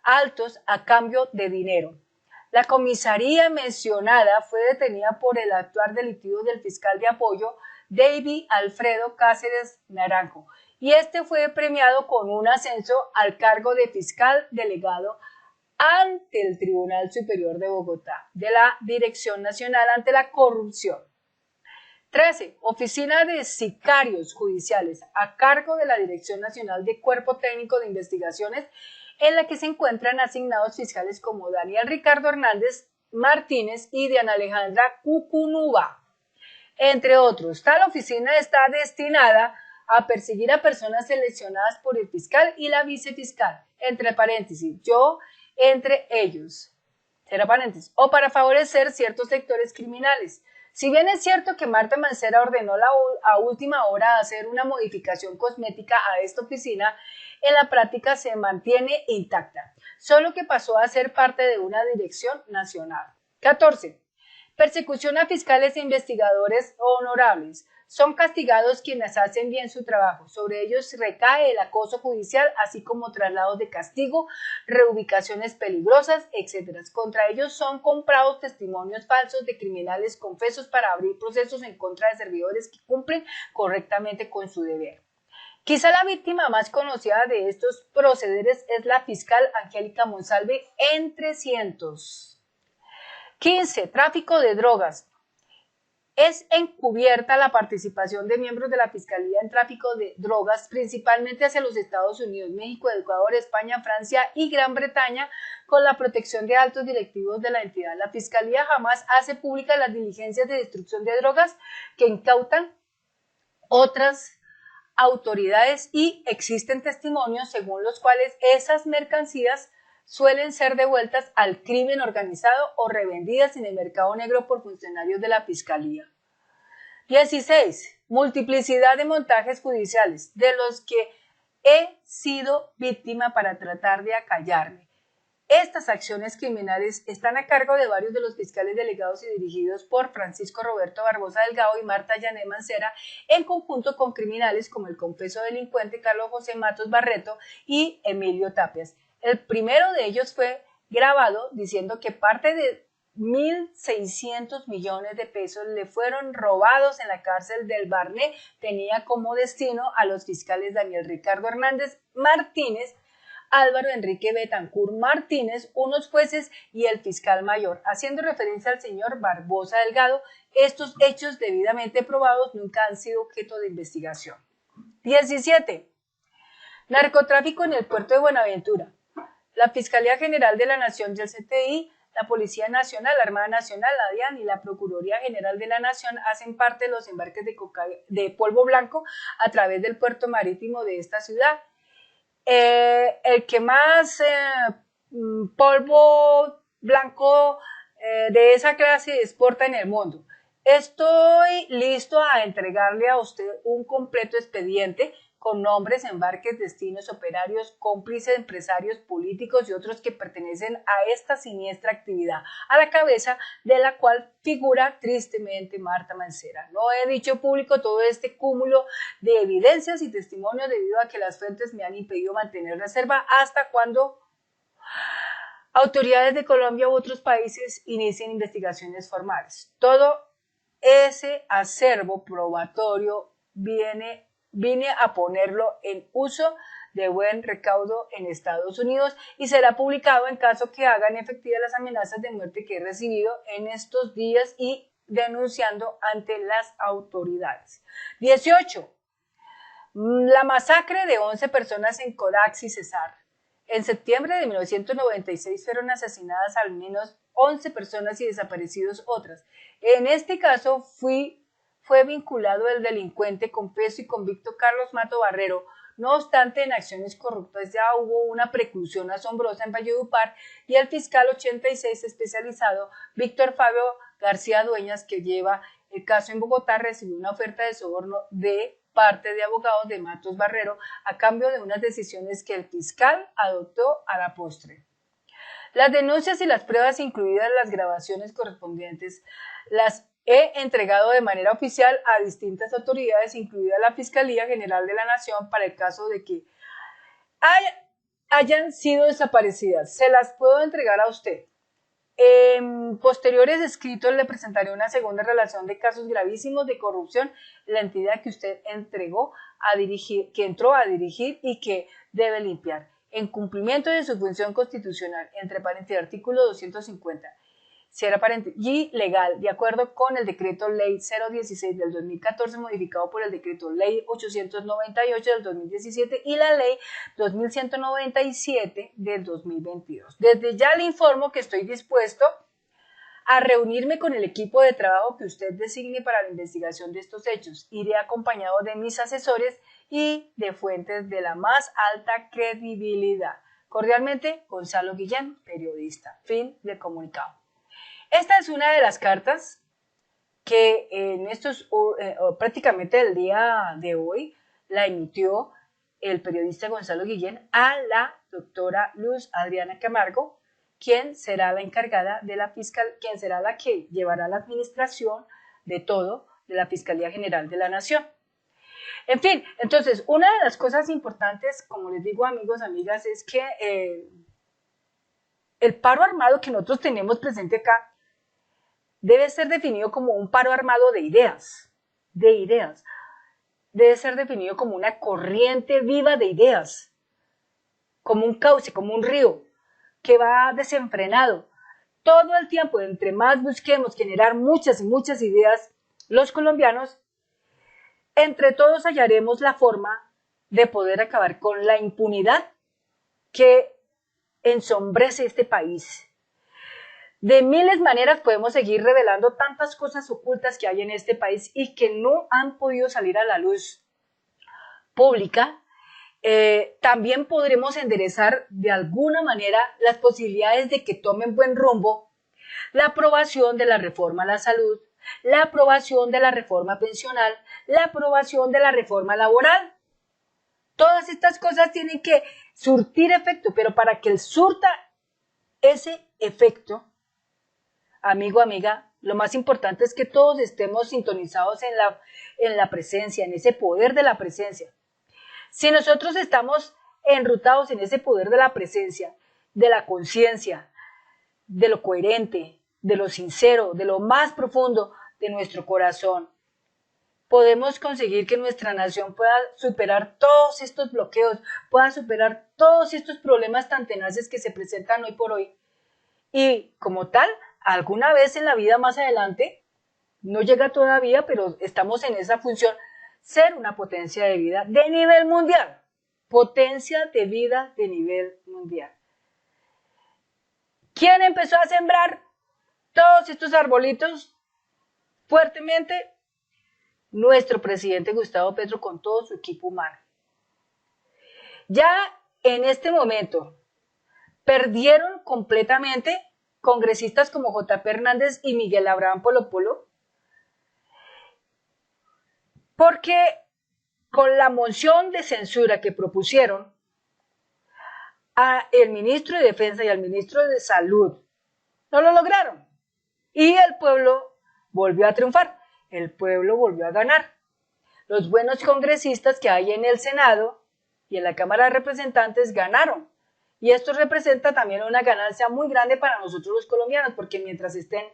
altos a cambio de dinero. La comisaría mencionada fue detenida por el actuar delictivo del fiscal de apoyo, David Alfredo Cáceres Naranjo, y este fue premiado con un ascenso al cargo de fiscal delegado ante el Tribunal Superior de Bogotá, de la Dirección Nacional ante la Corrupción. 13. Oficina de Sicarios Judiciales, a cargo de la Dirección Nacional de Cuerpo Técnico de Investigaciones, en la que se encuentran asignados fiscales como Daniel Ricardo Hernández Martínez y Diana Alejandra Cucunuba, entre otros. Tal oficina está destinada a perseguir a personas seleccionadas por el fiscal y la vicefiscal, entre paréntesis, yo entre ellos, cierra paréntesis, o para favorecer ciertos sectores criminales. Si bien es cierto que Marta Mancera ordenó a última hora hacer una modificación cosmética a esta oficina, en la práctica se mantiene intacta, solo que pasó a ser parte de una dirección nacional. 14. Persecución a fiscales e investigadores honorables. Son castigados quienes hacen bien su trabajo. Sobre ellos recae el acoso judicial, así como traslados de castigo, reubicaciones peligrosas, etc. Contra ellos son comprados testimonios falsos de criminales confesos para abrir procesos en contra de servidores que cumplen correctamente con su deber. Quizá la víctima más conocida de estos procederes es la fiscal Angélica Monsalve, entre cientos. 15. Tráfico de drogas. Es encubierta la participación de miembros de la Fiscalía en tráfico de drogas, principalmente hacia los Estados Unidos, México, Ecuador, España, Francia y Gran Bretaña, con la protección de altos directivos de la entidad. La Fiscalía jamás hace públicas las diligencias de destrucción de drogas que incautan otras autoridades y existen testimonios según los cuales esas mercancías suelen ser devueltas al crimen organizado o revendidas en el mercado negro por funcionarios de la Fiscalía. 16. Multiplicidad de montajes judiciales, de los que he sido víctima para tratar de acallarme. Estas acciones criminales están a cargo de varios de los fiscales delegados y dirigidos por Francisco Roberto Barbosa Delgado y Marta Yanet Mancera, en conjunto con criminales como el confeso delincuente Carlos José Matos Barreto y Emilio Tapias. El primero de ellos fue grabado diciendo que parte de 1.600 millones de pesos le fueron robados en la cárcel del Barné, tenía como destino a los fiscales Daniel Ricardo Hernández Martínez, Álvaro Enrique Betancur Martínez, unos jueces y el fiscal mayor, haciendo referencia al señor Barbosa Delgado. Estos hechos debidamente probados nunca han sido objeto de investigación. 17. Narcotráfico en el puerto de Buenaventura. La Fiscalía General de la Nación del CTI, la Policía Nacional, la Armada Nacional, la DIAN y la Procuraduría General de la Nación hacen parte de los embarques de polvo blanco a través del puerto marítimo de esta ciudad. El que más polvo blanco de esa clase exporta en el mundo. Estoy listo a entregarle a usted un completo expediente con nombres, embarques, destinos, operarios, cómplices, empresarios, políticos y otros que pertenecen a esta siniestra actividad, a la cabeza de la cual figura tristemente Marta Mancera. No he dicho público todo este cúmulo de evidencias y testimonios debido a que las fuentes me han impedido mantener reserva hasta cuando autoridades de Colombia u otros países inicien investigaciones formales. Todo ese acervo probatorio vine a ponerlo en uso de buen recaudo en Estados Unidos y será publicado en caso que hagan efectivas las amenazas de muerte que he recibido en estos días y denunciando ante las autoridades. 18. La masacre de 11 personas en Codax y Cesar. En septiembre de 1996 fueron asesinadas al menos 11 personas y desaparecidos otras. En este caso fue vinculado el delincuente confeso y convicto Carlos Mato Barrero. No obstante, en acciones corruptas ya hubo una preclusión asombrosa en Valledupar y el fiscal 86 especializado Víctor Fabio García Dueñas, que lleva el caso en Bogotá, recibió una oferta de soborno de parte de abogados de Matos Barrero a cambio de unas decisiones que el fiscal adoptó a la postre. Las denuncias y las pruebas, incluidas las grabaciones correspondientes, las he entregado de manera oficial a distintas autoridades, incluida la Fiscalía General de la Nación, para el caso de que hayan sido desaparecidas. Se las puedo entregar a usted. En posteriores escritos le presentaré una segunda relación de casos gravísimos de corrupción en la entidad que usted entró a dirigir y que debe limpiar, en cumplimiento de su función constitucional, entre paréntesis, artículo 250, y legal, de acuerdo con el decreto ley 016 del 2014, modificado por el decreto ley 898 del 2017 y la ley 2197 del 2022. Desde ya le informo que estoy dispuesto a reunirme con el equipo de trabajo que usted designe para la investigación de estos hechos. Iré acompañado de mis asesores y de fuentes de la más alta credibilidad. Cordialmente, Gonzalo Guillén, periodista. Fin del comunicado. Esta es una de las cartas que en prácticamente el día de hoy la emitió el periodista Gonzalo Guillén a la doctora Luz Adriana Camargo, quien será la encargada de la fiscal, quien será la que llevará la administración de todo de la Fiscalía General de la Nación. En fin, entonces, una de las cosas importantes, como les digo, amigos, amigas, es que el paro armado que nosotros tenemos presente acá debe ser definido como un paro armado de ideas. Debe ser definido como una corriente viva de ideas, como un cauce, como un río que va desenfrenado. Todo el tiempo, entre más busquemos generar muchas y muchas ideas, los colombianos, entre todos hallaremos la forma de poder acabar con la impunidad que ensombrece este país. De miles de maneras podemos seguir revelando tantas cosas ocultas que hay en este país y que no han podido salir a la luz pública. También podremos enderezar de alguna manera las posibilidades de que tomen buen rumbo la aprobación de la reforma a la salud, la aprobación de la reforma pensional, la aprobación de la reforma laboral. Todas estas cosas tienen que surtir efecto, pero para que él surta ese efecto, amigo, amiga, lo más importante es que todos estemos sintonizados en la presencia, en ese poder de la presencia. Si nosotros estamos enrutados en ese poder de la presencia, de la conciencia, de lo coherente, de lo sincero, de lo más profundo de nuestro corazón, podemos conseguir que nuestra nación pueda superar todos estos bloqueos, pueda superar todos estos problemas tan tenaces que se presentan hoy por hoy. Y como tal, alguna vez en la vida más adelante, no llega todavía, pero estamos en esa función, ser una potencia de vida de nivel mundial. Potencia de vida de nivel mundial. ¿Quién empezó a sembrar todos estos arbolitos fuertemente? Nuestro presidente Gustavo Petro con todo su equipo humano. Ya en este momento perdieron completamente congresistas como J.P. Hernández y Miguel Abraham Polo Polo, porque con la moción de censura que propusieron al ministro de Defensa y al ministro de Salud, no lo lograron. Y el pueblo volvió a triunfar, el pueblo volvió a ganar. Los buenos congresistas que hay en el Senado y en la Cámara de Representantes ganaron. Y esto representa también una ganancia muy grande para nosotros los colombianos, porque mientras estén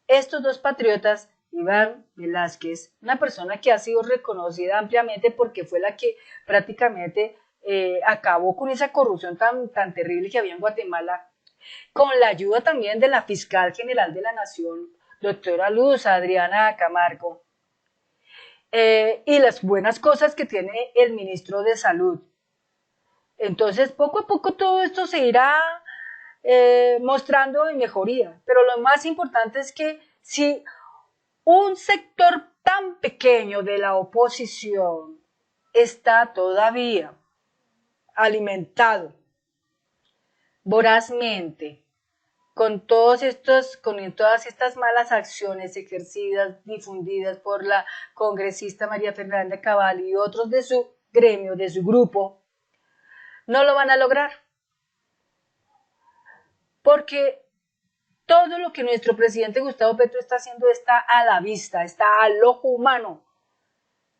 estos dos patriotas, Iván Velásquez, una persona que ha sido reconocida ampliamente porque fue la que prácticamente acabó con esa corrupción tan terrible que había en Guatemala, con la ayuda también de la fiscal general de la Nación, doctora Luz Adriana Camargo, y las buenas cosas que tiene el ministro de Salud. Entonces, poco a poco todo esto se irá mostrando en mejoría, pero lo más importante es que si un sector tan pequeño de la oposición está todavía alimentado vorazmente con todas estas malas acciones ejercidas, difundidas por la congresista María Fernanda Cabal y otros de su gremio, de su grupo, no lo van a lograr. Porque todo lo que nuestro presidente Gustavo Petro está haciendo está a la vista, está al ojo humano.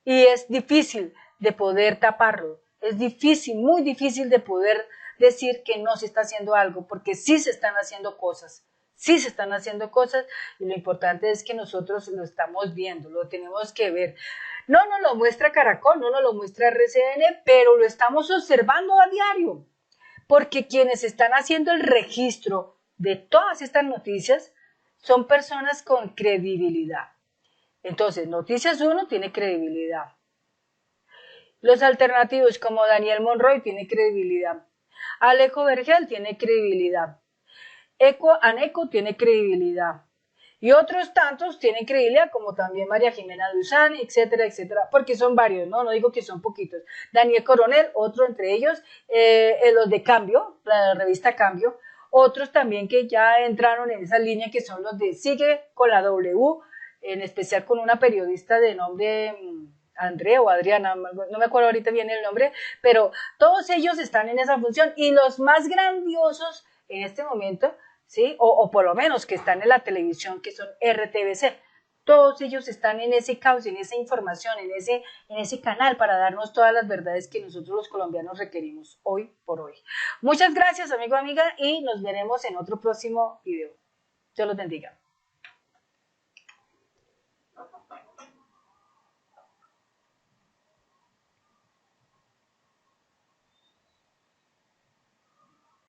Y es difícil de poder taparlo. Es difícil, muy difícil de poder decir que no se está haciendo algo, porque sí se están haciendo cosas. Sí se están haciendo cosas y lo importante es que nosotros lo estamos viendo, lo tenemos que ver. No nos lo muestra Caracol, no nos lo muestra RCN, pero lo estamos observando a diario. Porque quienes están haciendo el registro de todas estas noticias son personas con credibilidad. Entonces, Noticias 1 tiene credibilidad. Los alternativos como Daniel Monroy tiene credibilidad. Alejo Vergel tiene credibilidad. Aneco tiene credibilidad. Y otros tantos tienen credibilidad, como también María Jimena Duzán, etcétera, etcétera, porque son varios, no digo que son poquitos. Daniel Coronel, otro entre ellos, los de Cambio, la revista Cambio, otros también que ya entraron en esa línea, que son los de Sigue con la W, en especial con una periodista de nombre Andrea o Adriana, no me acuerdo ahorita bien el nombre, pero todos ellos están en esa función, y los más grandiosos en este momento, ¿sí? O por lo menos que están en la televisión, que son RTBC. Todos ellos están en ese caos, en esa información, en ese canal para darnos todas las verdades que nosotros los colombianos requerimos hoy por hoy. Muchas gracias, amigo, amiga, y nos veremos en otro próximo video. Dios los bendiga.